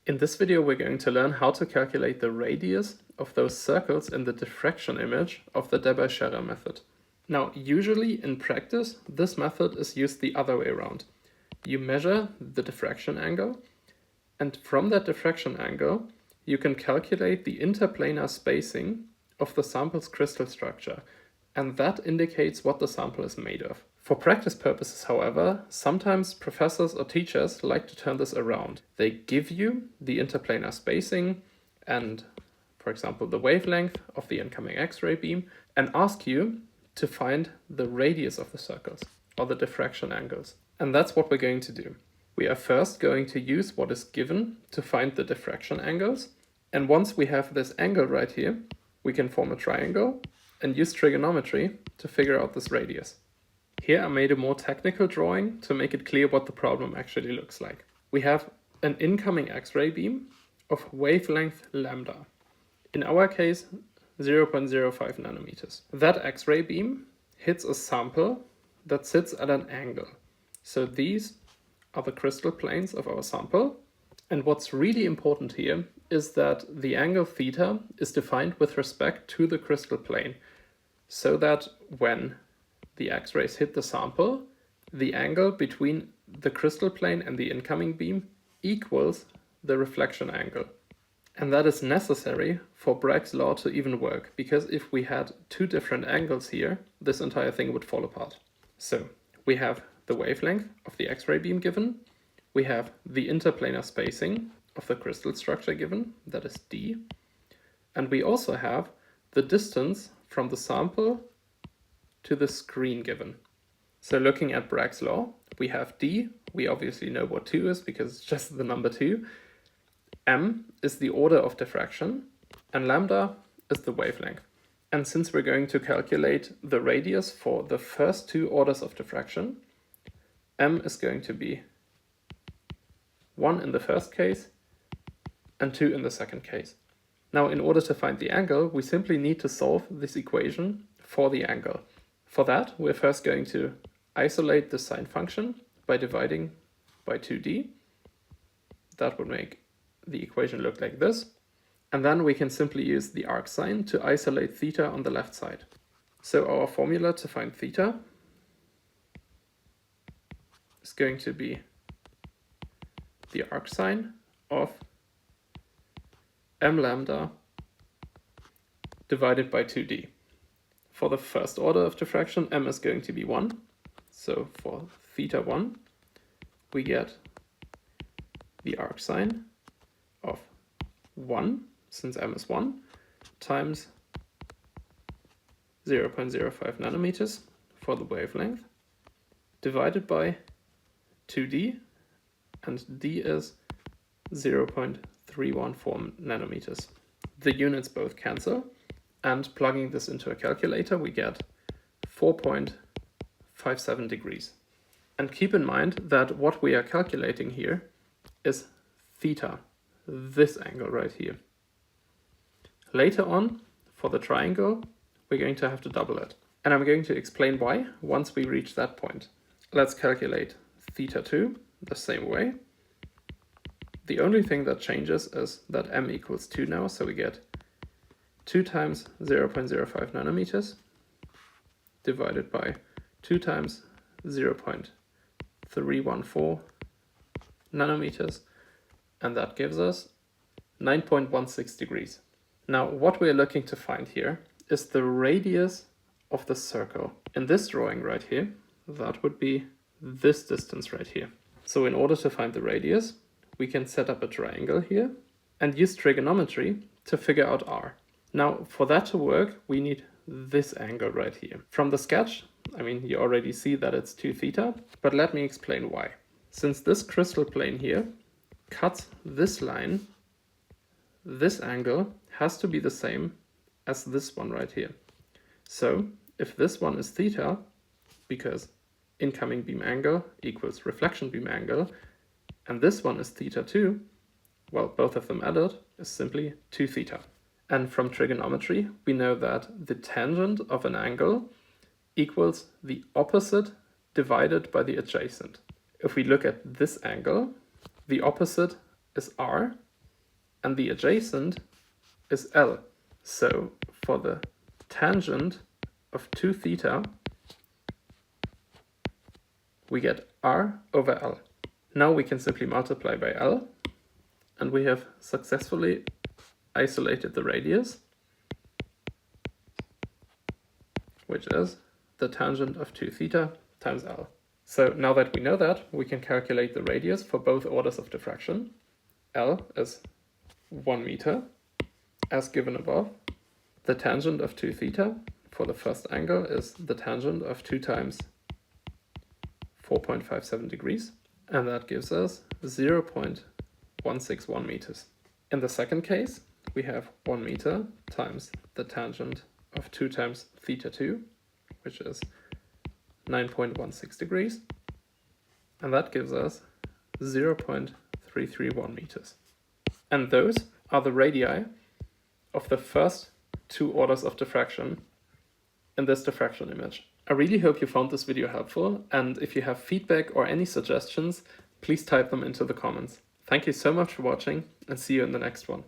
In this video, we're going to learn how to calculate the radius of those circles in the diffraction image of the Debye Scherrer method. Now, usually in practice, this method is used the other way around. You measure the diffraction angle, and from that diffraction angle, you can calculate the interplanar spacing of the sample's crystal structure, and that indicates what the sample is made of. For practice purposes, however, sometimes professors or teachers like to turn this around. They give you the interplanar spacing and, for example, the wavelength of the incoming X-ray beam and ask you to find the radius of the circles or the diffraction angles. And that's what we're going to do. We are first going to use what is given to find the diffraction angles. And once we have this angle right here, we can form a triangle and use trigonometry to figure out this radius. Here I made a more technical drawing to make it clear what the problem actually looks like. We have an incoming X-ray beam of wavelength lambda. In our case, 0.05 nanometers. That X-ray beam hits a sample that sits at an angle. So these are the crystal planes of our sample. And what's really important here is that the angle theta is defined with respect to the crystal plane, so that when the X-rays hit the sample, the angle between the crystal plane and the incoming beam equals the reflection angle. And that is necessary for Bragg's law to even work, because if we had two different angles here, this entire thing would fall apart. So we have the wavelength of the X-ray beam given, we have the interplanar spacing of the crystal structure given, that is d, and we also have the distance from the sample to the screen given. So looking at Bragg's law, we have d, we obviously know what 2 is because it's just the number 2, m is the order of diffraction, and lambda is the wavelength. And since we're going to calculate the radius for the first two orders of diffraction, m is going to be 1 in the first case and 2 in the second case. Now, in order to find the angle, we simply need to solve this equation for the angle. For that, we're first going to isolate the sine function by dividing by 2d. That would make the equation look like this. And then we can simply use the arc sine to isolate theta on the left side. So our formula to find theta is going to be the arc sine of m lambda divided by 2d. For the first order of diffraction, m is going to be 1. So for theta 1, we get the arc sine of 1, since m is 1, times 0.05 nanometers for the wavelength, divided by 2d, and d is 0.314 nanometers. The units both cancel, and plugging this into a calculator, we get 4.57 degrees. And keep in mind that what we are calculating here is theta, this angle right here. Later on, for the triangle, we're going to have to double it. And I'm going to explain why once we reach that point. Let's calculate theta 2 the same way. The only thing that changes is that m equals 2 now, so we get 2 times 0.05 nanometers divided by 2 times 0.314 nanometers, and that gives us 9.16 degrees. Now, what we're looking to find here is the radius of the circle. In this drawing right here, that would be this distance right here. So in order to find the radius, we can set up a triangle here and use trigonometry to figure out r. Now, for that to work, we need this angle right here. From the sketch, I mean, you already see that it's 2 theta, but let me explain why. Since this crystal plane here cuts this line, this angle has to be the same as this one right here. So if this one is theta, because incoming beam angle equals reflection beam angle, and this one is theta 2, well, both of them added is simply 2 theta. And from trigonometry, we know that the tangent of an angle equals the opposite divided by the adjacent. If we look at this angle, the opposite is r, and the adjacent is L. So for the tangent of 2 theta, we get R over L. Now we can simply multiply by L, and we have successfully isolated the radius, which is the tangent of 2 theta times L. So now that we know that, we can calculate the radius for both orders of diffraction. L is 1 meter, as given above. The tangent of 2 theta for the first angle is the tangent of 2 times 4.57 degrees, and that gives us 0.161 meters. In the second case, we have 1 meter times the tangent of 2 times theta 2, which is 9.16 degrees, and that gives us 0.331 meters. And those are the radii of the first 2 orders of diffraction in this diffraction image. I really hope you found this video helpful, and if you have feedback or any suggestions, please type them into the comments. Thank you so much for watching, and see you in the next one.